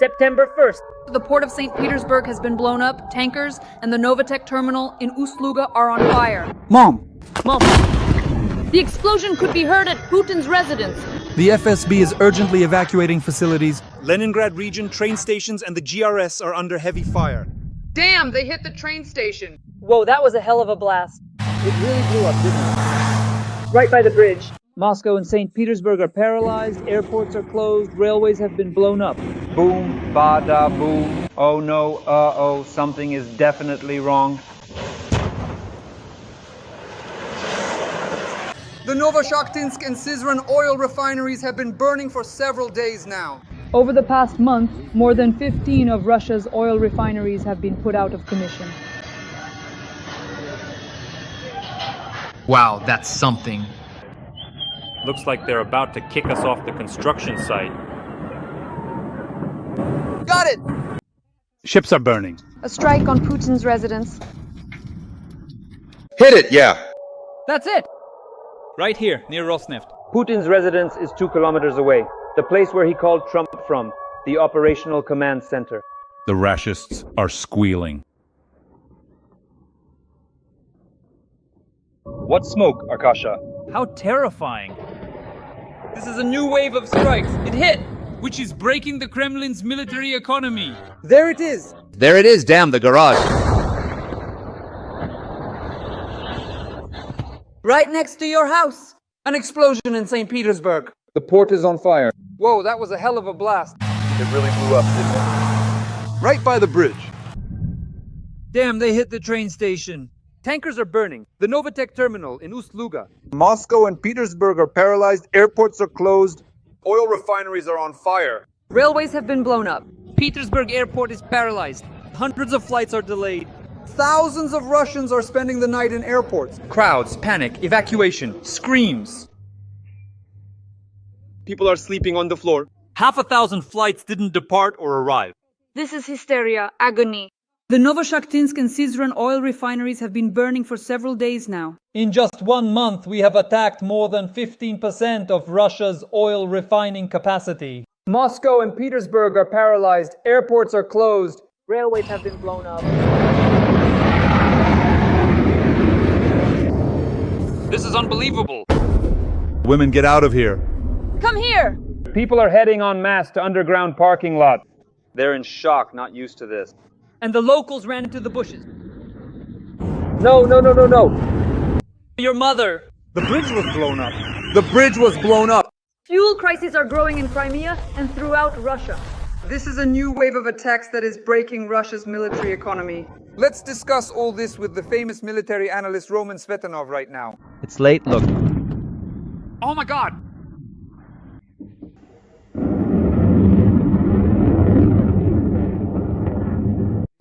September 1st. The port of St. Petersburg has been blown up, tankers and the Novatek terminal in Ust-Luga are on fire. Mom! The explosion could be heard at Putin's residence. The FSB is urgently evacuating facilities. Leningrad region, train stations, and the GRS are under heavy fire. Damn, they hit the train station. Whoa, that was a hell of a blast. It really blew up, didn't it? Right by the bridge. Moscow and St. Petersburg are paralyzed, airports are closed, railways have been blown up. Boom, bada, boom. Oh no, uh-oh, something is definitely wrong. The Novatek and Svitan oil refineries have been burning for several days now. Over the past month, more than 15 of Russia's oil refineries have been put out of commission. Wow, that's something. Looks like they're about to kick us off the construction site. Got it! Ships are burning. A strike on Putin's residence. Hit it, yeah. That's it! Right here, near Rosneft. Putin's residence is 2 kilometers away. The place where he called Trump from, the operational command center. The rachists are squealing. What smoke, Arkasha? How terrifying. This is a new wave of strikes. It hit, which is breaking the Kremlin's military economy. There it is. There it is, damn, the garage. Right next to your house. An explosion in St. Petersburg. The port is on fire. Whoa, that was a hell of a blast. It really blew up, didn't it? Right by the bridge. Damn, they hit the train station. Tankers are burning. The Novatek terminal in Ust-Luga. Moscow and Petersburg are paralyzed, airports are closed, oil refineries are on fire. Railways have been blown up. Petersburg airport is paralyzed. Hundreds of flights are delayed. Thousands of Russians are spending the night in airports. Crowds, panic, evacuation, screams. People are sleeping on the floor. 1,000 flights didn't depart or arrive. This is hysteria, agony. The Novatek and Svitan oil refineries have been burning for several days now. In just 1 month, we have attacked more than 15% of Russia's oil refining capacity. Moscow and Petersburg are paralyzed. Airports are closed. Railways have been blown up. This is unbelievable. Women, get out of here. Come here! People are heading en masse to underground parking lots. They're in shock, not used to this. And the locals ran into the bushes. No. Your mother. The bridge was blown up. The bridge was blown up. Fuel crises are growing in Crimea and throughout Russia. This is a new wave of attacks that is breaking Russia's military economy. Let's discuss all this with the famous military analyst Roman Svitan right now. It's late, look. Oh my god!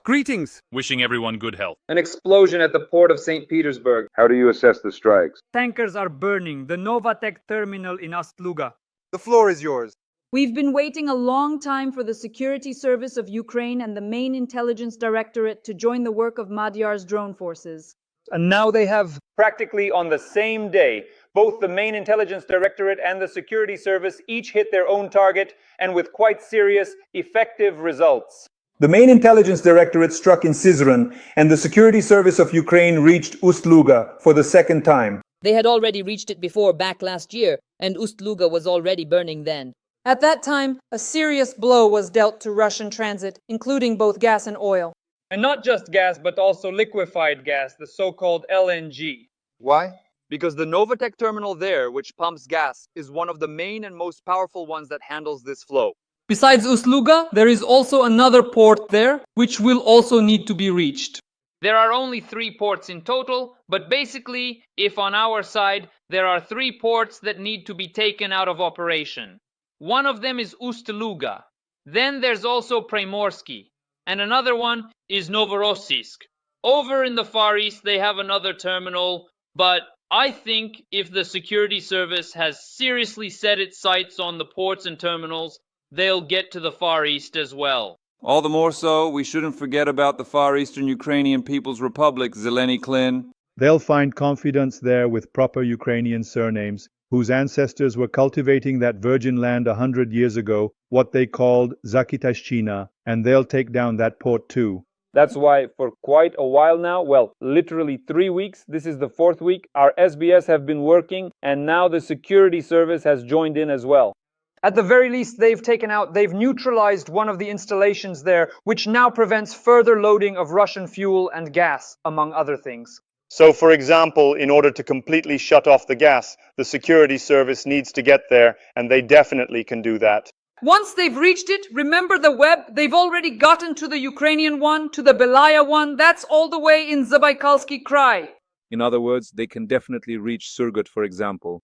Greetings. Wishing everyone good health. An explosion at the port of St. Petersburg. How do you assess the strikes? Tankers are burning. The Novatek terminal in Ust-Luga. The floor is yours. We've been waiting a long time for the Security Service of Ukraine and the main intelligence directorate to join the work of Magyar's drone forces. And now they have, practically on the same day, both the main intelligence directorate and the security service each hit their own target, and with quite serious, effective results. The main intelligence directorate struck in Svitan, and the security service of Ukraine reached Ust-Luga for the second time. They had already reached it before back last year, and Ust-Luga was already burning then. At that time, a serious blow was dealt to Russian transit, including both gas and oil. And not just gas, but also liquefied gas, the so-called LNG. Why? Because the Novatek terminal there, which pumps gas, is one of the main and most powerful ones that handles this flow. Besides Ust-Luga, there is also another port there, which will also need to be reached. There are only 3 ports in total, but basically, if on our side, there are 3 ports that need to be taken out of operation. One of them is Ust-Luga. Then there's also Primorsky. And another one is Novorossiysk. Over in the Far East, they have another terminal, but I think if the security service has seriously set its sights on the ports and terminals, they'll get to the Far East as well. All the more so, we shouldn't forget about the Far Eastern Ukrainian People's Republic, Zeleny Klin. They'll find confidence there with proper Ukrainian surnames, whose ancestors were cultivating that virgin land 100 years ago, what they called Zakitashchina, and they'll take down that port too. That's why for quite a while now, well, literally 3 weeks, this is the 4th week, our SBS have been working, and now the security service has joined in as well. At the very least, they've neutralized one of the installations there, which now prevents further loading of Russian fuel and gas, among other things. So, for example, in order to completely shut off the gas, the security service needs to get there, and they definitely can do that. Once they've reached it, remember the web? They've already gotten to the Ukrainian one, to the Belaya one. That's all the way in Zabaikalsky Krai. In other words, they can definitely reach Surgut, for example.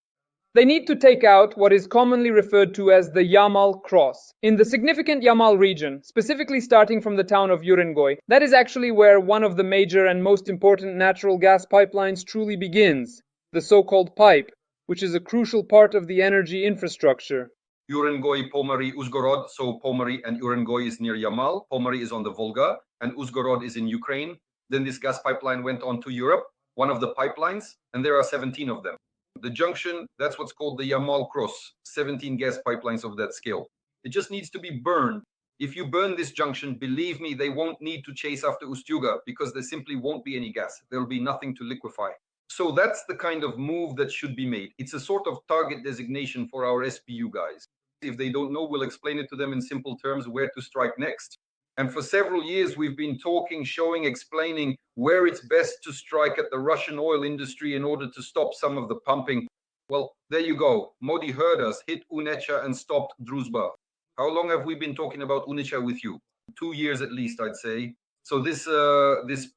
They need to take out what is commonly referred to as the Yamal Cross. In the significant Yamal region, specifically starting from the town of Urengoy, that is actually where one of the major and most important natural gas pipelines truly begins, the so-called pipe, which is a crucial part of the energy infrastructure. Urengoy, Pomary, Uzhgorod. So Pomary and Urengoy is near Yamal. Pomary is on the Volga, and Uzhgorod is in Ukraine. Then this gas pipeline went on to Europe, one of the pipelines, and there are 17 of them. The junction, that's what's called the Yamal Cross, 17 gas pipelines of that scale. It just needs to be burned. If you burn this junction, believe me, they won't need to chase after Ust-Luga because there simply won't be any gas. There'll be nothing to liquefy. So that's the kind of move that should be made. It's a sort of target designation for our SBU guys. If they don't know, we'll explain it to them in simple terms where to strike next. And for several years, we've been talking, showing, explaining where it's best to strike at the Russian oil industry in order to stop some of the pumping. Well, there you go. Modi heard us, hit Unecha and stopped Druzhba. How long have we been talking about Unecha with you? 2 years at least, I'd say. So this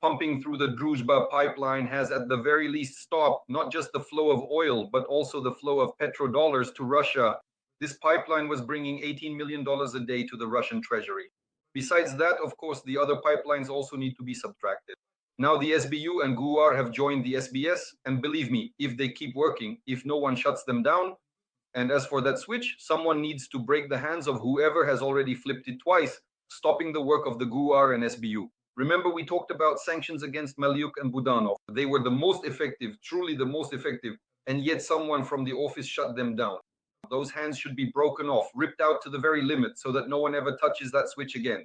pumping through the Druzhba pipeline has at the very least stopped not just the flow of oil, but also the flow of petrodollars to Russia. This pipeline was bringing $18 million a day to the Russian treasury. Besides that, of course, the other pipelines also need to be subtracted. Now the SBU and GUAR have joined the SBS, and believe me, if they keep working, if no one shuts them down, and as for that switch, someone needs to break the hands of whoever has already flipped it twice, stopping the work of the GUAR and SBU. Remember, we talked about sanctions against Maliuk and Budanov. They were the most effective, truly the most effective, and yet someone from the office shut them down. Those hands should be broken off, ripped out to the very limit, so that no one ever touches that switch again.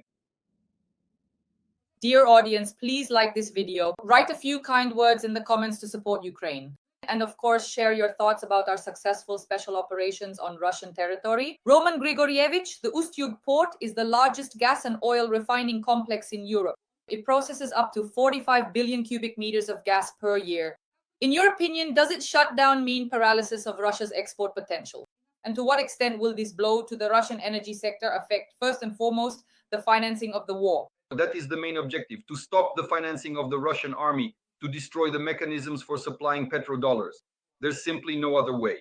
Dear audience, please like this video. Write a few kind words in the comments to support Ukraine. And of course, share your thoughts about our successful special operations on Russian territory. Roman Grigorievich, the Ust-Luga port is the largest gas and oil refining complex in Europe. It processes up to 45 billion cubic meters of gas per year. In your opinion, does it shut down mean paralysis of Russia's export potential? And to what extent will this blow to the Russian energy sector affect, first and foremost, the financing of the war? That is the main objective, to stop the financing of the Russian army, to destroy the mechanisms for supplying petrodollars. There's simply no other way.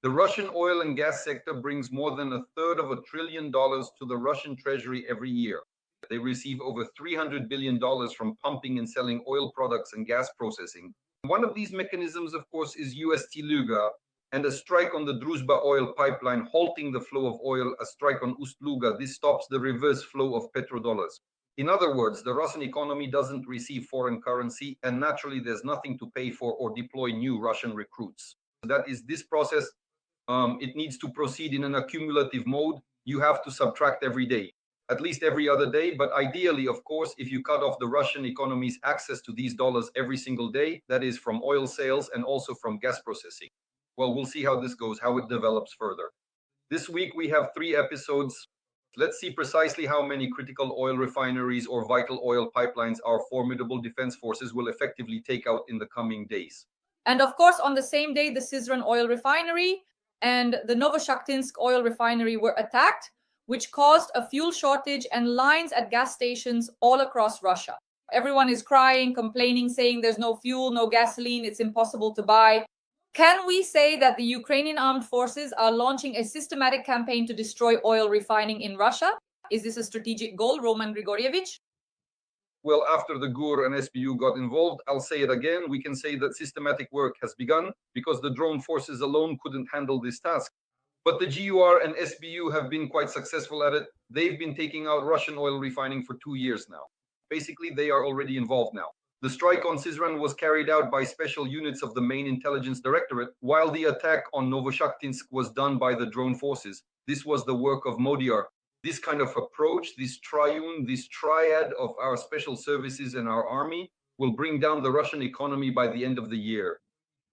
The Russian oil and gas sector brings more than $1/3 of $1 trillion to the Russian treasury every year. They receive over $300 billion from pumping and selling oil products and gas processing. One of these mechanisms, of course, is Ust-Luga, and a strike on the Druzhba oil pipeline halting the flow of oil, a strike on Ust-Luga. This stops the reverse flow of petrodollars. In other words, the Russian economy doesn't receive foreign currency, and naturally there's nothing to pay for or deploy new Russian recruits. That is this process. It needs to proceed in an accumulative mode. You have to subtract every day, at least every other day. But ideally, of course, if you cut off the Russian economy's access to these dollars every single day, that is from oil sales and also from gas processing. Well, we'll see how this goes, how it develops further. This week we have 3 episodes. Let's see precisely how many critical oil refineries or vital oil pipelines our formidable defense forces will effectively take out in the coming days. And of course, on the same day, the Syzran oil refinery and the Novatek oil refinery were attacked, which caused a fuel shortage and lines at gas stations all across Russia. Everyone is crying, complaining, saying there's no fuel, no gasoline, it's impossible to buy. Can we say that the Ukrainian armed forces are launching a systematic campaign to destroy oil refining in Russia? Is this a strategic goal, Roman Grigorievich? Well, after the GUR and SBU got involved, I'll say it again, we can say that systematic work has begun because the drone forces alone couldn't handle this task. But the GUR and SBU have been quite successful at it. They've been taking out Russian oil refining for 2 years now. Basically, they are already involved now. The strike on Syzran was carried out by special units of the main intelligence directorate, while the attack on Novoshaktinsk was done by the drone forces. This was the work of Modiar. This kind of approach, this triune, this triad of our special services and our army will bring down the Russian economy by the end of the year.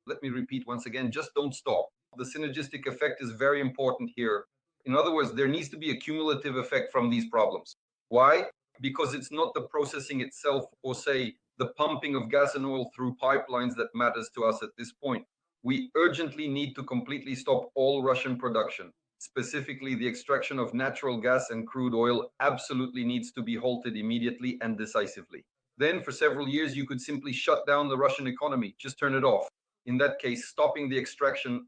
Let me repeat once again, just don't stop. The synergistic effect is very important here. In other words, there needs to be a cumulative effect from these problems. Why? Because it's not the processing itself or say the pumping of gas and oil through pipelines that matters to us at this point. We urgently need to completely stop all Russian production. Specifically, the extraction of natural gas and crude oil absolutely needs to be halted immediately and decisively. Then, for several years, you could simply shut down the Russian economy, just turn it off. In that case, stopping the extraction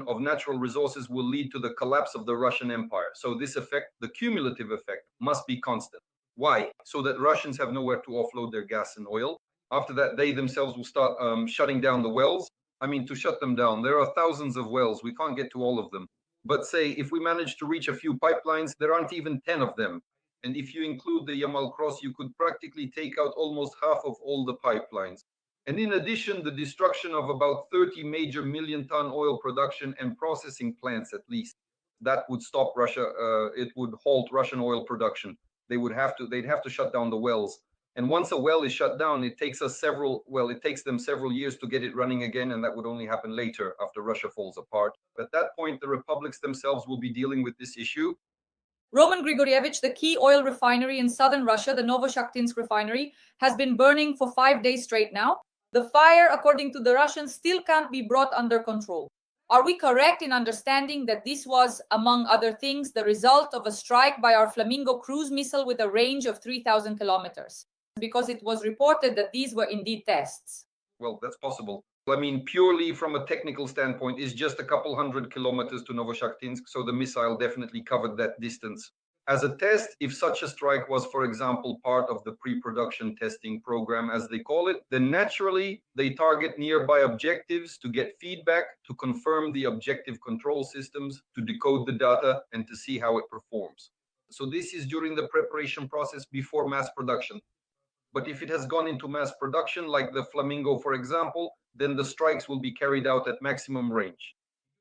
of natural resources will lead to the collapse of the Russian Empire. So this effect, the cumulative effect, must be constant. Why? So that Russians have nowhere to offload their gas and oil. After that, they themselves will start shutting down the wells. I mean, to shut them down, there are thousands of wells. We can't get to all of them. But say, if we manage to reach a few pipelines, there aren't even 10 of them. And if you include the Yamal Cross, you could practically take out almost half of all the pipelines. And in addition, the destruction of about 30 major million-ton oil production and processing plants, at least, that would stop Russia. It would halt Russian oil production. They'd have to shut down the wells. And once a well is shut down, it takes them several years to get it running again, and that would only happen later after Russia falls apart. At that point, the republics themselves will be dealing with this issue. Roman Grigorievich, the key oil refinery in southern Russia, the Novoshaktinsk refinery, has been burning for 5 days straight now. The fire, according to the Russians, still can't be brought under control. Are we correct in understanding that this was, among other things, the result of a strike by our Flamingo cruise missile with a range of 3,000 kilometers? Because it was reported that these were indeed tests. Well, that's possible. I mean, purely from a technical standpoint, it's just a couple hundred kilometers to Novoshaktinsk, so the missile definitely covered that distance. As a test, if such a strike was, for example, part of the pre-production testing program, as they call it, then naturally they target nearby objectives to get feedback, to confirm the objective control systems, to decode the data, and to see how it performs. So this is during the preparation process before mass production. But if it has gone into mass production, like the Flamingo, for example, then the strikes will be carried out at maximum range.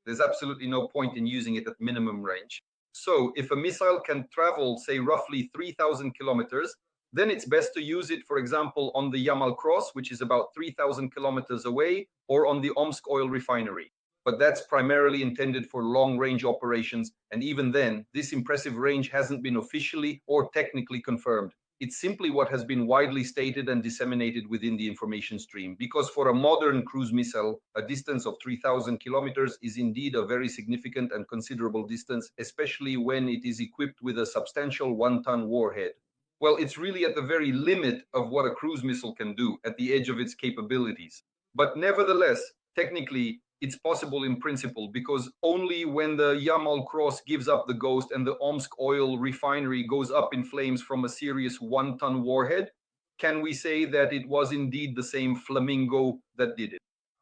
There's absolutely no point in using it at minimum range. So if a missile can travel, say, roughly 3,000 kilometers, then it's best to use it, for example, on the Yamal Cross, which is about 3,000 kilometers away, or on the Omsk oil refinery. But that's primarily intended for long-range operations. And even then, this impressive range hasn't been officially or technically confirmed. It's simply what has been widely stated and disseminated within the information stream, because for a modern cruise missile, a distance of 3,000 kilometers is indeed a very significant and considerable distance, especially when it is equipped with a substantial one-ton warhead. Well, it's really at the very limit of what a cruise missile can do, at the edge of its capabilities. But nevertheless, technically, it's possible in principle, because only when the Yamal Cross gives up the ghost and the Omsk oil refinery goes up in flames from a serious one-ton warhead, can we say that it was indeed the same Flamingo that did it.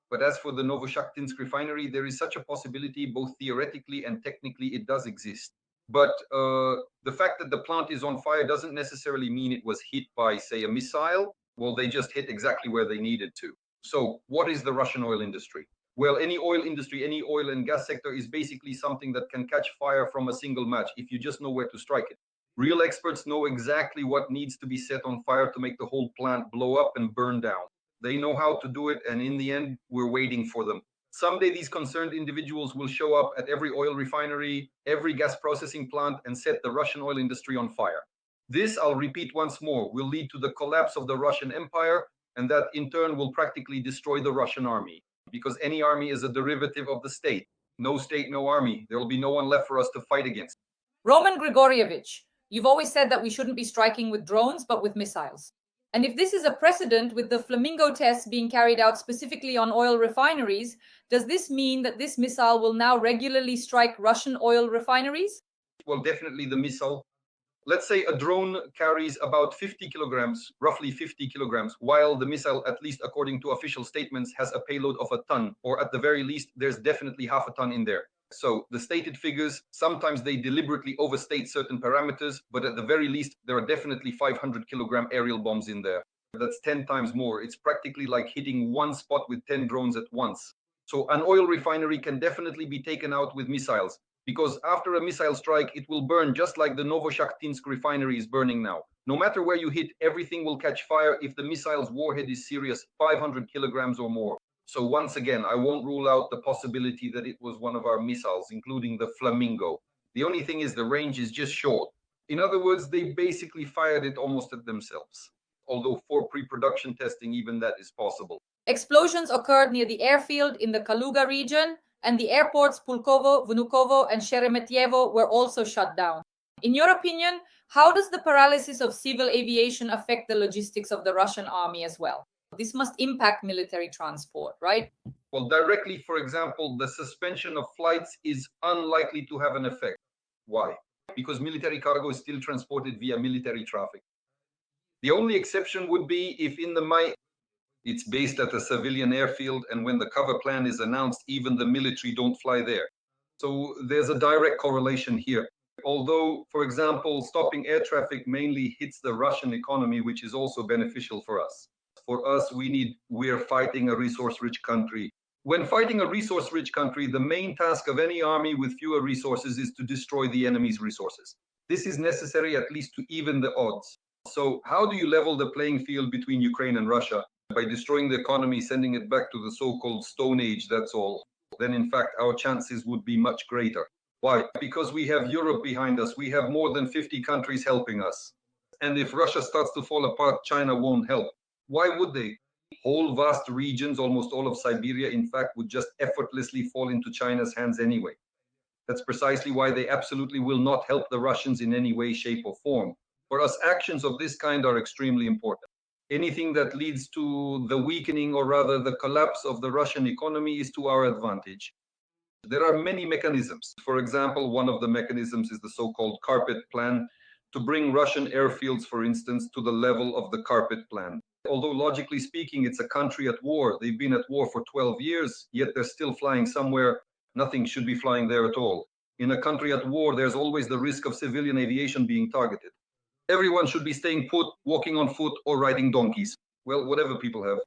But as for the Novoshaktinsk refinery, there is such a possibility, both theoretically and technically it does exist. But the fact that the plant is on fire doesn't necessarily mean it was hit by, say, a missile. Well, they just hit exactly where they needed to. So what is the Russian oil industry? Well, any oil industry, any oil and gas sector is basically something that can catch fire from a single match if you just know where to strike it. Real experts know exactly what needs to be set on fire to make the whole plant blow up and burn down. They know how to do it, and in the end, we're waiting for them. Someday these concerned individuals will show up at every oil refinery, every gas processing plant, and set the Russian oil industry on fire. This, I'll repeat once more, will lead to the collapse of the Russian Empire, and that in turn will practically destroy the Russian army. Because any army is a derivative of the state. No state, no army. There will be no one left for us to fight against. Roman Grigorievich, you've always said that we shouldn't be striking with drones, but with missiles. And if this is a precedent with the Flamingo tests being carried out specifically on oil refineries, does this mean that this missile will now regularly strike Russian oil refineries? Well, definitely the missile. Let's say a drone carries about 50 kilograms, roughly 50 kilograms, while the missile, at least according to official statements, has a payload of a ton, or at the very least, there's definitely half a ton in there. So the stated figures, sometimes they deliberately overstate certain parameters, but at the very least, there are definitely 500 kilogram aerial bombs in there. That's 10 times more. It's practically like hitting one spot with 10 drones at once. So an oil refinery can definitely be taken out with missiles, because after a missile strike, it will burn just like the Novatek refinery is burning now. No matter where you hit, everything will catch fire if the missile's warhead is serious, 500 kilograms or more. So once again, I won't rule out the possibility that it was one of our missiles, including the Flamingo. The only thing is the range is just short. In other words, they basically fired it almost at themselves. Although for pre-production testing, even that is possible. Explosions occurred near the airfield in the Kaluga region, and the airports Pulkovo, Vnukovo, and Sheremetyevo were also shut down. In your opinion, how does the paralysis of civil aviation affect the logistics of the Russian army as well? This must impact military transport, right? Well, directly, for example, the suspension of flights is unlikely to have an effect. Why? Because military cargo is still transported via military traffic. The only exception would be if in the it's based at a civilian airfield, and when the cover plan is announced, even the military don't fly there. So there's a direct correlation here. Although, for example, stopping air traffic mainly hits the Russian economy, which is also beneficial for us. For us, we're fighting a resource-rich country. When fighting a resource-rich country, the main task of any army with fewer resources is to destroy the enemy's resources. This is necessary at least to even the odds. So how do you level the playing field between Ukraine and Russia? By destroying the economy, sending it back to the so-called Stone Age, that's all. Then in fact, our chances would be much greater. Why? Because we have Europe behind us. We have more than 50 countries helping us. And if Russia starts to fall apart, China won't help. Why would they? Whole vast regions, almost all of Siberia, in fact, would just effortlessly fall into China's hands anyway. That's precisely why they absolutely will not help the Russians in any way, shape, or form. For us, actions of this kind are extremely important. Anything that leads to the weakening, or rather the collapse of the Russian economy, is to our advantage. There are many mechanisms. For example, one of the mechanisms is the so-called carpet plan, to bring Russian airfields, for instance, to the level of the carpet plan. Although logically speaking, it's a country at war. They've been at war for 12 years, yet they're still flying somewhere. Nothing should be flying there at all. In a country at war, there's always the risk of civilian aviation being targeted. Everyone should be staying put, walking on foot, or riding donkeys. Well, whatever people have.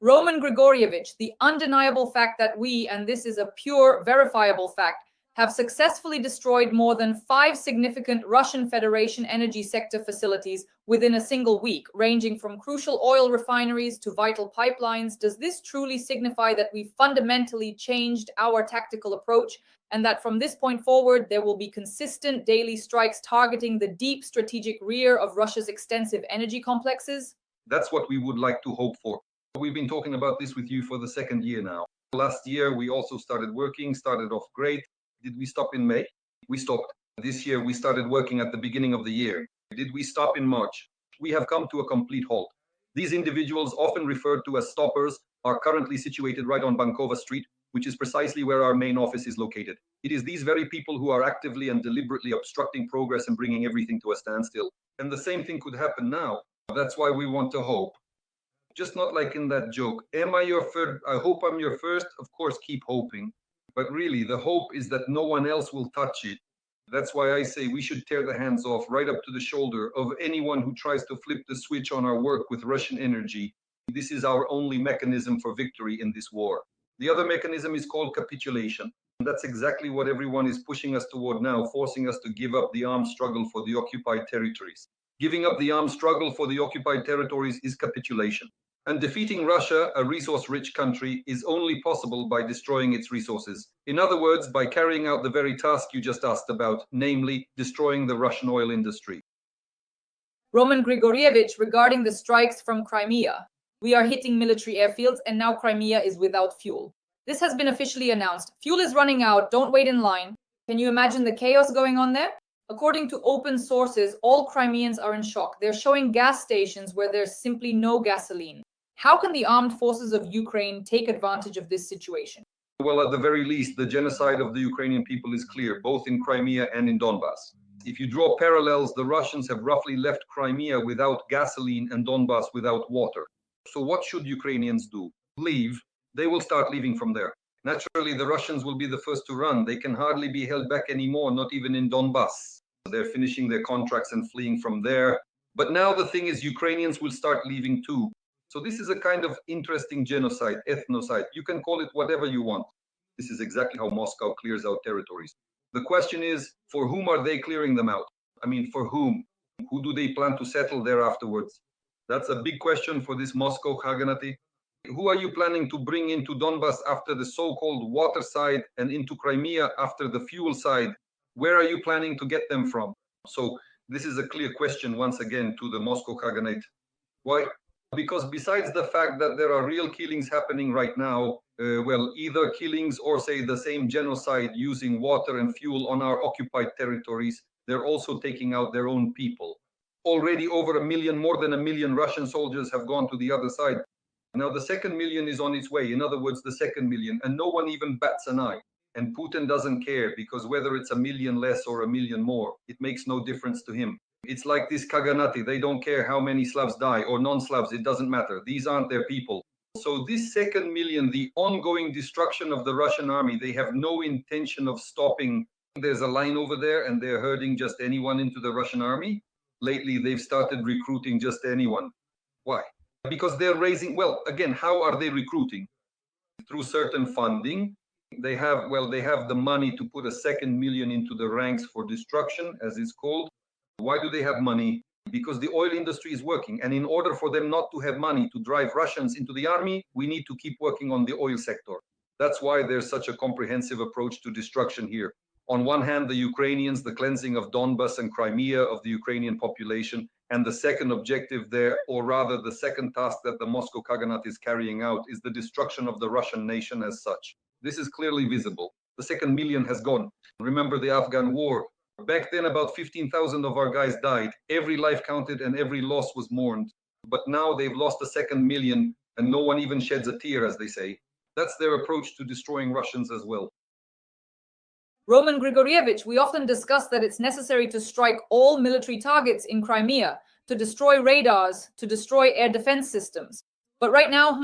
Roman Grigorievich, the undeniable fact that we, and this is a pure verifiable fact, have successfully destroyed more than 5 significant Russian Federation energy sector facilities within a single week, ranging from crucial oil refineries to vital pipelines. Does this truly signify that we fundamentally changed our tactical approach, and that from this point forward there will be consistent daily strikes targeting the deep strategic rear of Russia's extensive energy complexes? That's what we would like to hope for. We've been talking about this with you for the 2nd year now. Last year we also started off great. Did we stop in May? We stopped. This year we started working at the beginning of the year. Did we stop in March? We have come to a complete halt. These individuals, often referred to as stoppers, are currently situated right on Bankova Street, which is precisely where our main office is located. It is these very people who are actively and deliberately obstructing progress and bringing everything to a standstill. And the same thing could happen now. That's why we want to hope. Just not like in that joke. Am I your first? I hope I'm your first. Of course, keep hoping. But really, the hope is that no one else will touch it. That's why I say we should tear the hands off right up to the shoulder of anyone who tries to flip the switch on our work with Russian energy. This is our only mechanism for victory in this war. The other mechanism is called capitulation. And that's exactly what everyone is pushing us toward now, forcing us to give up the armed struggle for the occupied territories. Giving up the armed struggle for the occupied territories is capitulation. And defeating Russia, a resource-rich country, is only possible by destroying its resources. In other words, by carrying out the very task you just asked about, namely, destroying the Russian oil industry. Roman Grigorievich, regarding the strikes from Crimea. We are hitting military airfields, and now Crimea is without fuel. This has been officially announced. Fuel is running out, don't wait in line. Can you imagine the chaos going on there? According to open sources, all Crimeans are in shock. They're showing gas stations where there's simply no gasoline. How can the armed forces of Ukraine take advantage of this situation? Well, at the very least, the genocide of the Ukrainian people is clear, both in Crimea and in Donbass. If you draw parallels, the Russians have roughly left Crimea without gasoline and Donbass without water. So what should Ukrainians do? Leave. They will start leaving from there. Naturally, the Russians will be the first to run. They can hardly be held back anymore, not even in Donbass. They're finishing their contracts and fleeing from there. But now the thing is, Ukrainians will start leaving too. So this is a kind of interesting genocide, ethnocide. You can call it whatever you want. This is exactly how Moscow clears out territories. The question is, for whom are they clearing them out? I mean, for whom? Who do they plan to settle there afterwards? That's a big question for this Moscow Khaganate. Who are you planning to bring into Donbas after the so-called water side and into Crimea after the fuel side? Where are you planning to get them from? So this is a clear question once again to the Moscow Khaganate. Why? Because besides the fact that there are real killings happening right now, well, either killings or say the same genocide using water and fuel on our occupied territories, they're also taking out their own people. Already over 1 million, more than 1 million Russian soldiers have gone to the other side. Now the 2nd million is on its way. In other words, the 2nd million, and no one even bats an eye. And Putin doesn't care, because whether it's 1 million less or 1 million more, it makes no difference to him. It's like this Khaganate. They don't care how many Slavs die or non-Slavs. It doesn't matter. These aren't their people. So this 2nd million, the ongoing destruction of the Russian army, they have no intention of stopping. There's a line over there and they're herding just anyone into the Russian army. Lately, they've started recruiting just anyone. Why? Because they're raising, well, again, how are they recruiting? Through certain funding. They have the money to put a 2nd million into the ranks for destruction, as it's called. Why do they have money? Because the oil industry is working. And in order for them not to have money to drive Russians into the army, we need to keep working on the oil sector. That's why there's such a comprehensive approach to destruction here. On one hand, the Ukrainians, the cleansing of Donbas and Crimea of the Ukrainian population, and the second objective there, or rather the second task that the Moscow Khaganate is carrying out, is the destruction of the Russian nation as such. This is clearly visible. The 2nd million has gone. Remember the Afghan war. Back then, about 15,000 of our guys died. Every life counted and every loss was mourned. But now they've lost the 2nd million and no one even sheds a tear, as they say. That's their approach to destroying Russians as well. Roman Grigorievich, we often discuss that it's necessary to strike all military targets in Crimea, to destroy radars, to destroy air defense systems. But right now,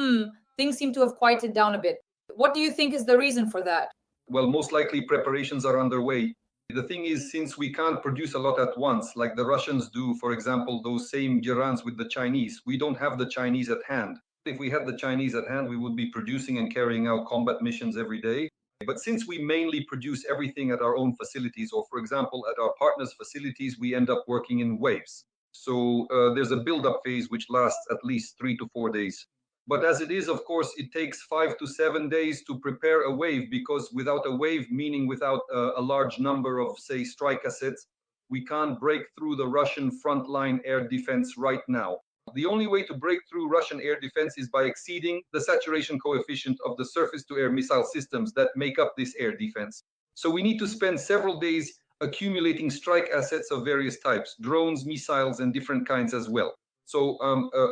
things seem to have quieted down a bit. What do you think is the reason for that? Well, most likely preparations are underway. The thing is, since we can't produce a lot at once, like the Russians do, for example, those same Irans with the Chinese, we don't have the Chinese at hand. If we had the Chinese at hand, we would be producing and carrying out combat missions every day. But since we mainly produce everything at our own facilities, or for example, at our partners' facilities, we end up working in waves. So there's a build-up phase which lasts at least 3 to 4 days. But as it is, of course, it takes 5 to 7 days to prepare a wave, because without a wave, meaning without a large number of, say, strike assets, we can't break through the Russian frontline air defense right now. The only way to break through Russian air defense is by exceeding the saturation coefficient of the surface-to-air missile systems that make up this air defense. So we need to spend several days accumulating strike assets of various types, drones, missiles, and different kinds as well. So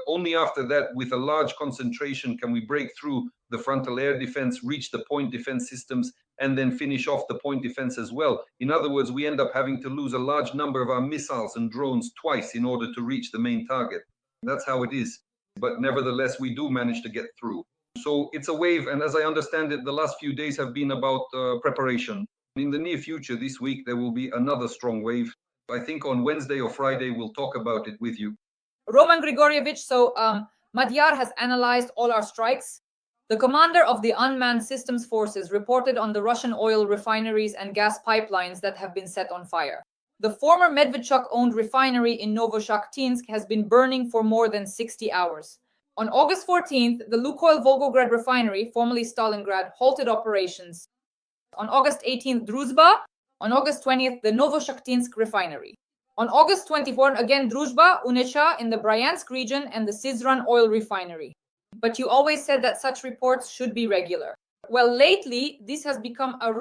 only after that, with a large concentration, can we break through the frontal air defense, reach the point defense systems, and then finish off the point defense as well. In other words, we end up having to lose a large number of our missiles and drones twice in order to reach the main target. That's how it is. But nevertheless, we do manage to get through. So it's a wave, and as I understand it, the last few days have been about preparation. In the near future, this week, there will be another strong wave. I think on Wednesday or Friday, we'll talk about it with you. Roman Grigorievich, so Madhyar has analyzed all our strikes. The commander of the unmanned systems forces reported on the Russian oil refineries and gas pipelines that have been set on fire. The former Medvedchuk-owned refinery in Novoshaktinsk has been burning for more than 60 hours. On August 14th, the Lukoil Volgograd refinery, formerly Stalingrad, halted operations. On August 18th, Druzhba. On August 20th, the Novoshaktinsk refinery. On August 24th, again Druzhba, Unecha in the Bryansk region, and the Syzran oil refinery. But you always said that such reports should be regular. Well, lately, this has become a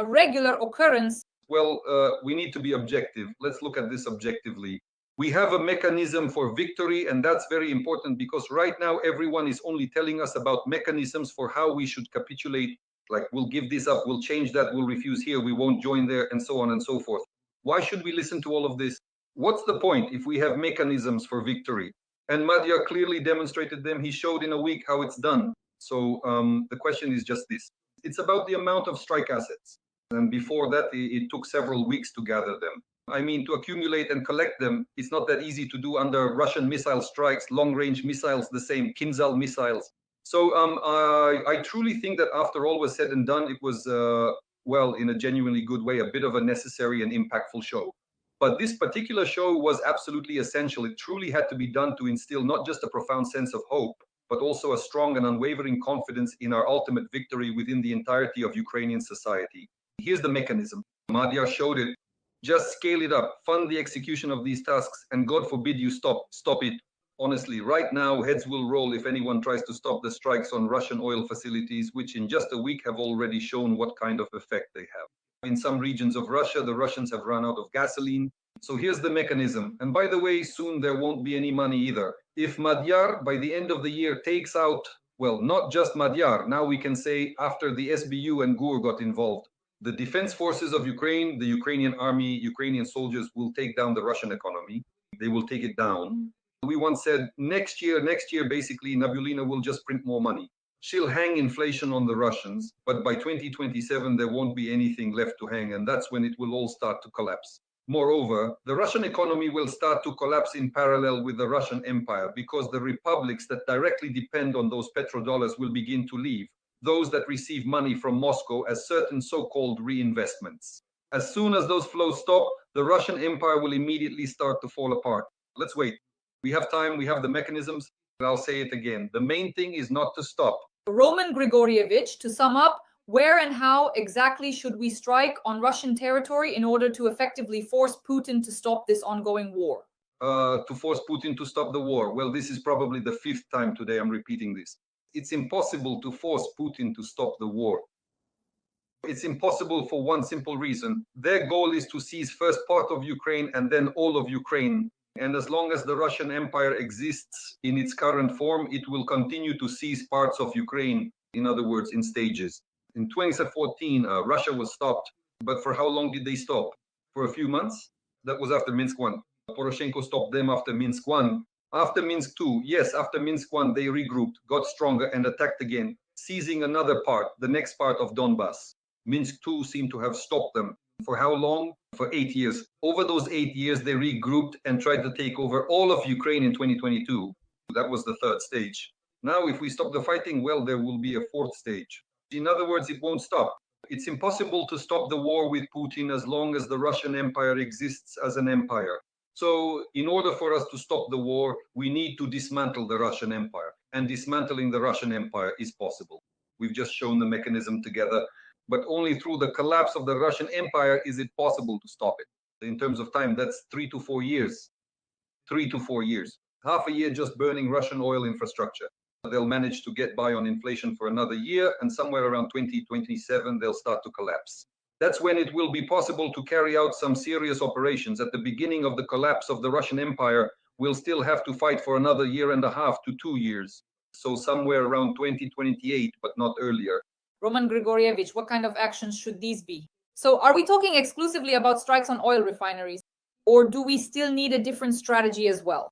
regular occurrence. Well, we need to be objective. Let's look at this objectively. We have a mechanism for victory, and that's very important, because right now everyone is only telling us about mechanisms for how we should capitulate. Like, we'll give this up, we'll change that, we'll refuse here, we won't join there, and so on and so forth. Why should we listen to all of this? What's the point if we have mechanisms for victory? And Madhyar clearly demonstrated them. He showed in a week how it's done. So the question is just this. It's about the amount of strike assets. And before that, it took several weeks to gather them. I mean, to accumulate and collect them, it's not that easy to do under Russian missile strikes, long-range missiles, the same Kinzhal missiles. So I truly think that after all was said and done, it was, well, in a genuinely good way, a bit of a necessary and impactful show. But this particular show was absolutely essential. It truly had to be done to instill not just a profound sense of hope, but also a strong and unwavering confidence in our ultimate victory within the entirety of Ukrainian society. Here's the mechanism. Madhyar showed it. Just scale it up, fund the execution of these tasks, and God forbid you stop it. Honestly, right now, heads will roll if anyone tries to stop the strikes on Russian oil facilities, which in just a week have already shown what kind of effect they have. In some regions of Russia, the Russians have run out of gasoline. So here's the mechanism. And by the way, soon there won't be any money either. If Madhyar, by the end of the year, takes out, well, not just Madhyar, now we can say after the SBU and GUR got involved, the defense forces of Ukraine, the Ukrainian army, Ukrainian soldiers will take down the Russian economy. They will take it down. We once said next year, basically, Nabulina will just print more money. She'll hang inflation on the Russians, but by 2027, there won't be anything left to hang, and that's when it will all start to collapse. Moreover, the Russian economy will start to collapse in parallel with the Russian Empire because the republics that directly depend on those petrodollars will begin to leave, those that receive money from Moscow as certain so-called reinvestments. As soon as those flows stop, the Russian Empire will immediately start to fall apart. Let's wait. We have time, we have the mechanisms, and I'll say it again. The main thing is not to stop. Roman Grigorievich, to sum up, where and how exactly should we strike on Russian territory in order to effectively force Putin to stop this ongoing war? To force Putin to stop the war. Well, this is probably the 5th time today I'm repeating this. It's impossible to force Putin to stop the war. It's impossible for one simple reason. Their goal is to seize first part of Ukraine and then all of Ukraine. And as long as the Russian Empire exists in its current form, it will continue to seize parts of Ukraine, in other words, in stages. In 2014, Russia was stopped. But for how long did they stop? For a few months? That was after Minsk 1. Poroshenko stopped them after Minsk 1. After Minsk 2, yes, after Minsk 1, they regrouped, got stronger, and attacked again, seizing another part, the next part of Donbass. Minsk 2 seemed to have stopped them. For how long? For 8 years. Over those 8 years, they regrouped and tried to take over all of Ukraine in 2022. That was the 3rd stage. Now, if we stop the fighting, well, there will be a 4th stage. In other words, it won't stop. It's impossible to stop the war with Putin as long as the Russian Empire exists as an empire. So in order for us to stop the war, we need to dismantle the Russian Empire. And dismantling the Russian Empire is possible. We've just shown the mechanism together. But only through the collapse of the Russian Empire is it possible to stop it. In terms of time, that's 3 to 4 years. 3 to 4 years. Half a year just burning Russian oil infrastructure. They'll manage to get by on inflation for another year, and somewhere around 2027, they'll start to collapse. That's when it will be possible to carry out some serious operations. At the beginning of the collapse of the Russian Empire, we'll still have to fight for another year and a half to 2 years. So somewhere around 2028, but not earlier. Roman Grigorievich, what kind of actions should these be? So are we talking exclusively about strikes on oil refineries, or do we still need a different strategy as well?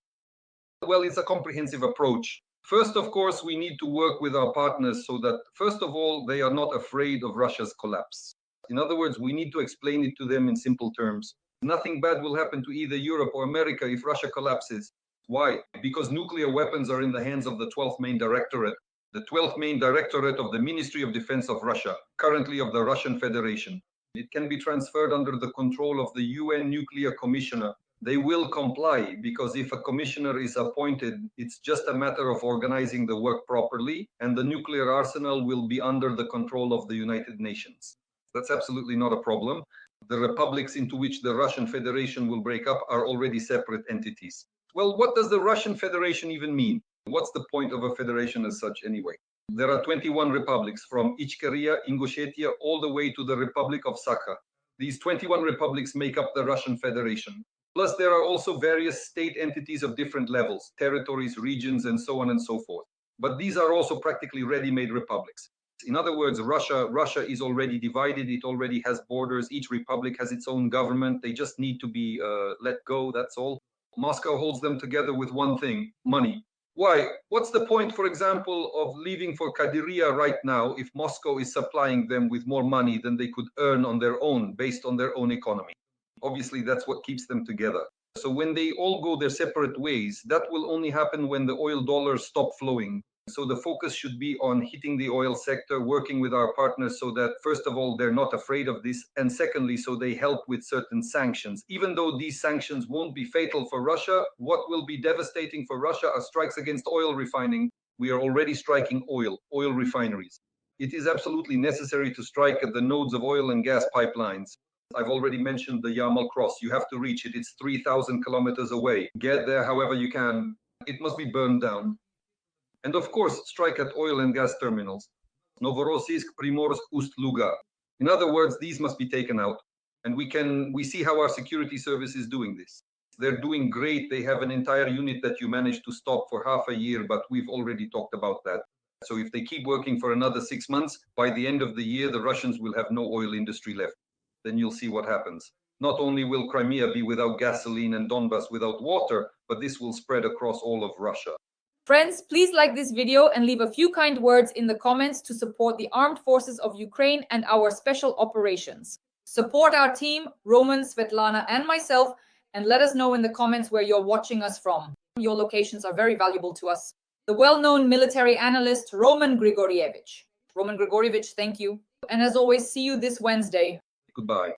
Well, it's a comprehensive approach. First, of course, we need to work with our partners so that, first of all, they are not afraid of Russia's collapse. In other words, we need to explain it to them in simple terms. Nothing bad will happen to either Europe or America if Russia collapses. Why? Because nuclear weapons are in the hands of the 12th Main Directorate. The 12th Main Directorate of the Ministry of Defense of Russia, currently of the Russian Federation. It can be transferred under the control of the UN Nuclear Commissioner. They will comply because if a commissioner is appointed, it's just a matter of organizing the work properly, and the nuclear arsenal will be under the control of the United Nations. That's absolutely not a problem. The republics into which the Russian Federation will break up are already separate entities. Well, what does the Russian Federation even mean? What's the point of a federation as such anyway? There are 21 republics from Ichkeria, Ingushetia, all the way to the Republic of Sakha. These 21 republics make up the Russian Federation. Plus, there are also various state entities of different levels, territories, regions, and so on and so forth. But these are also practically ready-made republics. In other words, Russia is already divided. It already has borders. Each republic has its own government. They just need to be let go, that's all. Moscow holds them together with one thing, money. Why? What's the point, for example, of leaving for Kadyria right now if Moscow is supplying them with more money than they could earn on their own, based on their own economy? Obviously, that's what keeps them together. So when they all go their separate ways, that will only happen when the oil dollars stop flowing. So the focus should be on hitting the oil sector, working with our partners so that, first of all, they're not afraid of this, and secondly, so they help with certain sanctions. Even though these sanctions won't be fatal for Russia, what will be devastating for Russia are strikes against oil refining. We are already striking oil refineries. It is absolutely necessary to strike at the nodes of oil and gas pipelines. I've already mentioned the Yamal Cross. You have to reach it. It's 3,000 kilometers away. Get there however you can. It must be burned down. And of course, strike at oil and gas terminals. Novorossiysk, Primorsk, Ust-Luga. In other words, these must be taken out. And we see how our security service is doing this. They're doing great. They have an entire unit that you managed to stop for half a year, but we've already talked about that. So if they keep working for another 6 months, by the end of the year, the Russians will have no oil industry left. Then you'll see what happens. Not only will Crimea be without gasoline and Donbas without water, but this will spread across all of Russia. Friends, please like this video and leave a few kind words in the comments to support the armed forces of Ukraine and our special operations. Support our team, Roman, Svetlana, and myself, and let us know in the comments where you're watching us from. Your locations are very valuable to us. The well-known military analyst, Roman Grigorievich. Roman Grigorievich, thank you. And as always, see you this Wednesday. Goodbye.